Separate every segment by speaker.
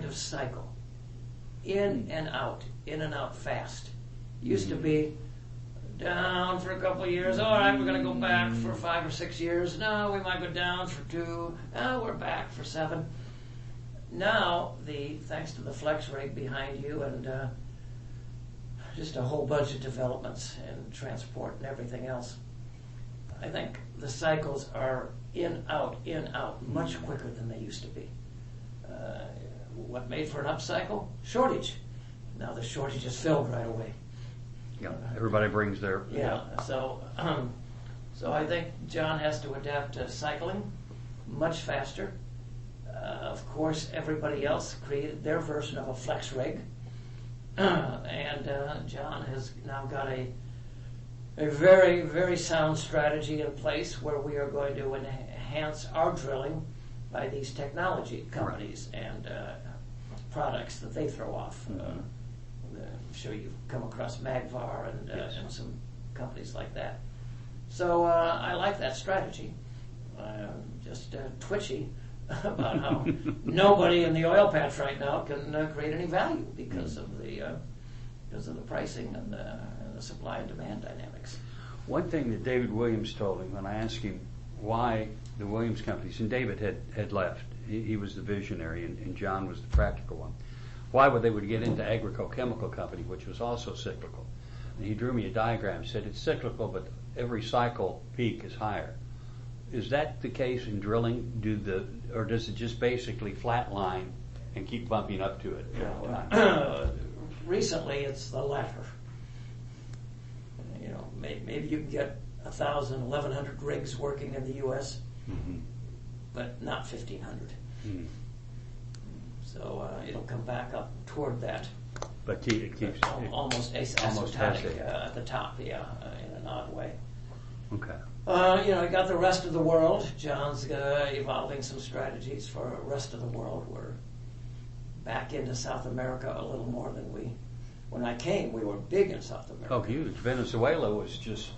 Speaker 1: of cycle. In and out fast. Used to be down for a couple of years. All right, we're going to go back for 5 or 6 years. No, we might go down for 2. Oh, we're back for 7. Now, thanks to the flex rig behind you and just a whole bunch of developments in transport and everything else, I think the cycles are in, out, much quicker than they used to be. What made for an upcycle? Shortage. Now the shortage is filled right away.
Speaker 2: Yeah, everybody brings their...
Speaker 1: Yeah, so I think John has to adapt to cycling much faster. Of course, everybody else created their version of a flex rig. And John has now got a very, very sound strategy in place where we are going to enhance our drilling by these technology companies and products that they throw off. I'm sure you've come across Magvar and some companies like that. So I like that strategy. Just twitchy about how nobody in the oil patch right now can create any value because of the pricing and the supply and demand dynamics.
Speaker 2: One thing that David Williams told me when I asked him why the Williams companies, and David had left, he was the visionary and John was the practical one, why would they get into agrochemical company, which was also cyclical. And he drew me a diagram, said it's cyclical, but every cycle peak is higher. Is that the case in drilling? Or does it just basically flatline and keep bumping up to it?
Speaker 1: Recently, it's the latter. Maybe you can get 1,000, 1,100 rigs working in the U.S., but not 1,500. So it'll come back up toward that.
Speaker 2: But it keeps
Speaker 1: almost asymptotic at the top, in an odd way.
Speaker 2: Okay.
Speaker 1: You got the rest of the world. John's evolving some strategies for the rest of the world. We're back into South America a little more than when I came, we were big in South America.
Speaker 2: Oh, huge. Venezuela was just,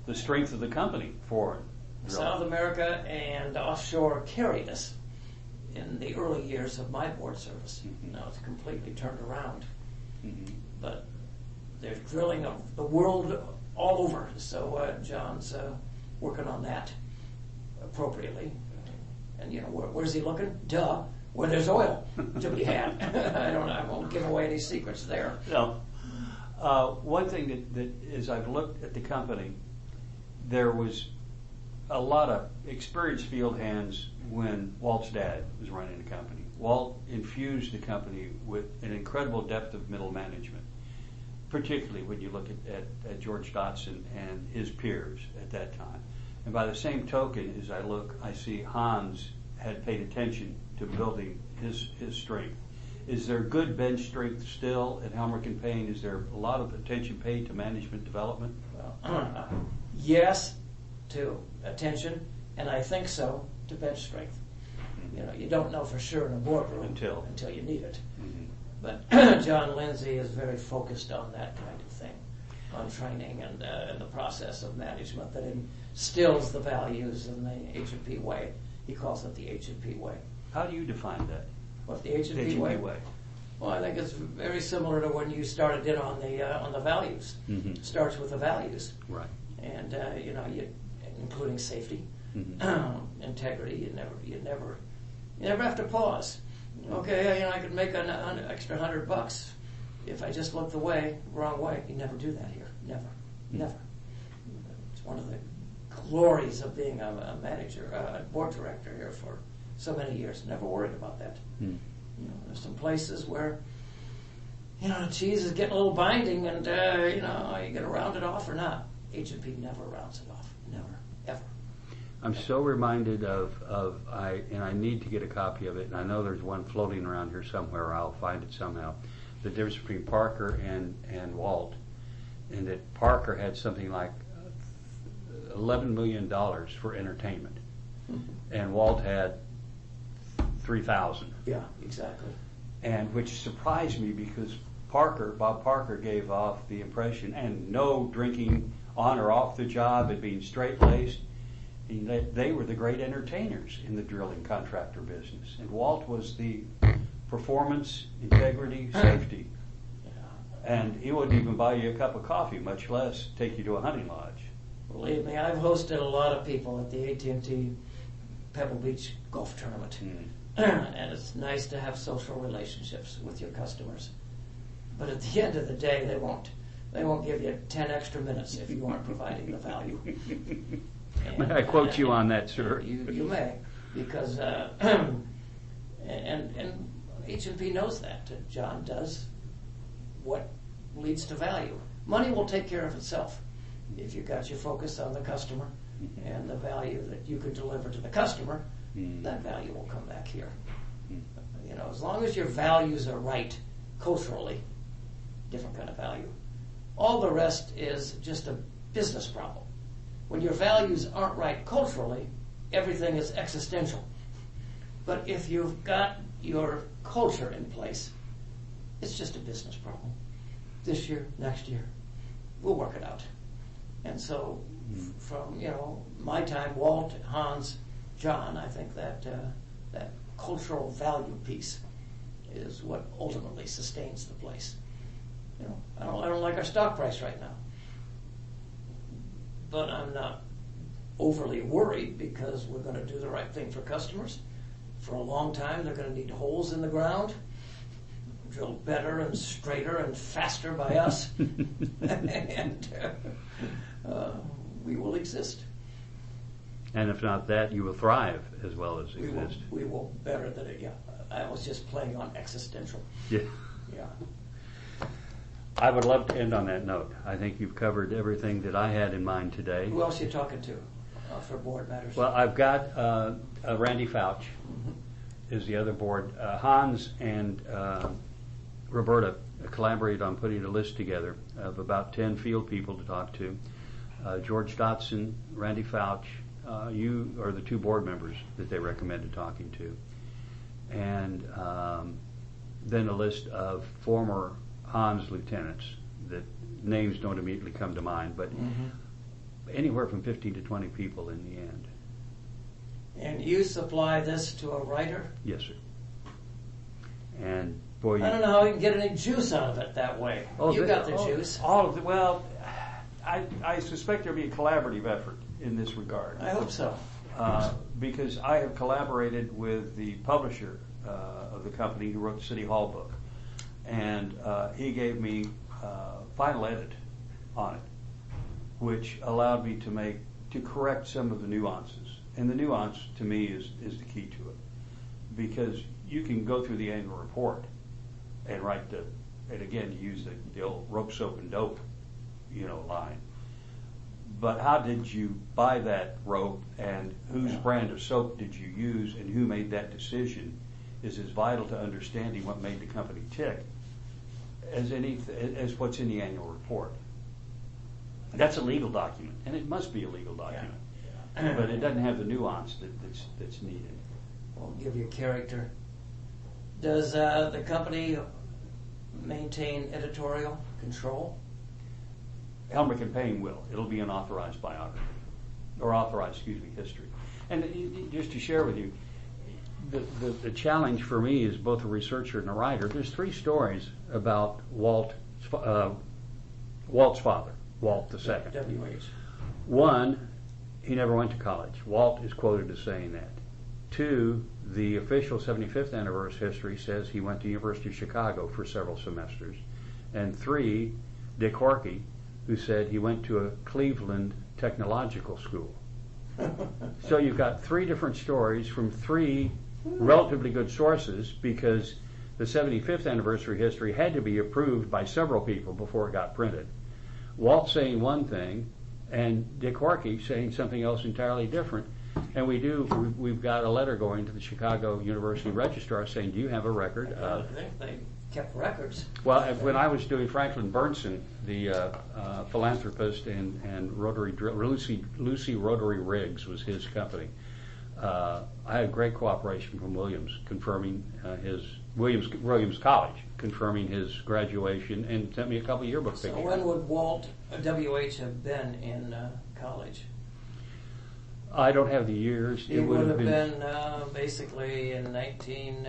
Speaker 2: the strength of the company for drilling.
Speaker 1: South America and offshore carried us in the early years of my board service. Now it's completely turned around. But there's drilling of the world all over. So John's working on that appropriately. And where's he looking? Duh. Where there's oil to be had. I won't give away any secrets there.
Speaker 2: No. One thing that as I've looked at the company, there was a lot of experienced field hands when Walt's dad was running the company. Walt infused the company with an incredible depth of middle management, particularly when you look at George Dotson and his peers at that time. And by the same token, as I see Hans had paid attention to building his strength. Is there good bench strength still at Helmerich & Payne? Is there a lot of attention paid to management development?
Speaker 1: Well, yes to attention, and I think so to bench strength. You don't know for sure in a boardroom until you need it. But John Lindsay is very focused on that kind of thing, on training and the process of management that instills the values in the H&P way. He calls it the H&P way.
Speaker 2: How do you define that?
Speaker 1: What, the H&P way? Well, I think it's very similar to when you started in on the values. It starts with the values,
Speaker 2: right?
Speaker 1: And including safety, integrity. You never have to pause. Okay, I could make an extra $100 if I just look the wrong way. You never do that here. Never. It's one of the glories of being a manager, a board director here for so many years. Never worried about that. There's some places where the cheese is getting a little binding, and you got to round it off or not. H&P never rounds it off. Never, ever.
Speaker 2: I'm so reminded of and I need to get a copy of it, and I know there's one floating around here somewhere. I'll find it somehow. The difference between Parker and Walt, and that Parker had something like $11 million for entertainment, and Walt had 3,000.
Speaker 1: Yeah, exactly.
Speaker 2: And which surprised me because Bob Parker gave off the impression, and no drinking on or off the job and being straight-laced. They were the great entertainers in the drilling contractor business, and Walt was the performance, integrity, safety. And he wouldn't even buy you a cup of coffee, much less take you to a hunting lodge.
Speaker 1: Believe me, I've hosted a lot of people at the AT&T Pebble Beach golf tournament. And it's nice to have social relationships with your customers. But at the end of the day, they won't give you 10 extra minutes if you aren't providing the value.
Speaker 2: May I quote you on that, sir?
Speaker 1: You may, because and H&P knows that. John does what leads to value. Money will take care of itself if you got your focus on the customer and the value that you can deliver to the customer. That value will come back here. You know, as long as your values are right culturally, different kind of value. All the rest is just a business problem. When your values aren't right culturally, everything is existential. But if you've got your culture in place, it's just a business problem. This year, next year, we'll work it out. And so, from my time, Walt, Hans, John, I think that that cultural value piece is what ultimately sustains the place. I don't like our stock price right now, but I'm not overly worried because we're going to do the right thing for customers. For a long time, they're going to need holes in the ground, drilled better and straighter and faster by us, and we will exist.
Speaker 2: And if not that, you will thrive as well as exist.
Speaker 1: We will better than it. Yeah, I was just playing on existential.
Speaker 2: Yeah.
Speaker 1: Yeah.
Speaker 2: I would love to end on that note. I think you've covered everything that I had in mind today.
Speaker 1: Who else are you talking to for board matters?
Speaker 2: Well, I've got Randy Fouch is the other board. Hans and Roberta collaborated on putting a list together of about 10 field people to talk to. George Dotson, Randy Fouch, you are the two board members that they recommended talking to. And then a list of former Hans lieutenants that names don't immediately come to mind, but anywhere from 15 to 20 people in the end.
Speaker 1: And you supply this to a writer?
Speaker 2: Yes, sir. And boy,
Speaker 1: I don't know how you can get any juice out of it that way. You got the juice.
Speaker 2: Well, I suspect there'll be a collaborative effort in this regard.
Speaker 1: I hope so.
Speaker 2: Because I have collaborated with the publisher of the company who wrote the City Hall book. And he gave me final edit on it, which allowed me to correct some of the nuances. And the nuance, to me, is the key to it. Because you can go through the annual report and write and again, use the old rope, soap, and dope, line. But how did you buy that rope, and whose brand of soap did you use, and who made that decision is as vital to understanding what made the company tick as what's in the annual report. That's a legal document, and it must be a legal document. Yeah. But it doesn't have the nuance that's needed.
Speaker 1: Won't give you character. Does the company maintain editorial control?
Speaker 2: Helmerich and Payne will. It'll be an authorized biography, or authorized, history. And just to share with you, the challenge for me is both a researcher and a writer. There's 3 stories about Walt's father, Walt II.
Speaker 1: W.H.
Speaker 2: One, he never went to college. Walt is quoted as saying that. 2, the official 75th anniversary history says he went to the University of Chicago for several semesters. And 3, Dick Horkey, who said he went to a Cleveland technological school. So you've got 3 different stories from 3 relatively good sources, because the 75th anniversary history had to be approved by several people before it got printed. Walt saying one thing and Dick Horkey saying something else entirely different. And we've got a letter going to the Chicago University Registrar saying, do you have a record?
Speaker 1: I think they kept records.
Speaker 2: Well, when I was doing Franklin Burnson, the philanthropist and Rotary Lucy Rotary Riggs was his company. I had great cooperation from Williams, confirming Williams College, confirming his graduation, and sent me a couple of yearbook pictures.
Speaker 1: So when would Walt W.H. have been in college?
Speaker 2: I don't have the years.
Speaker 1: It would have been basically in 19.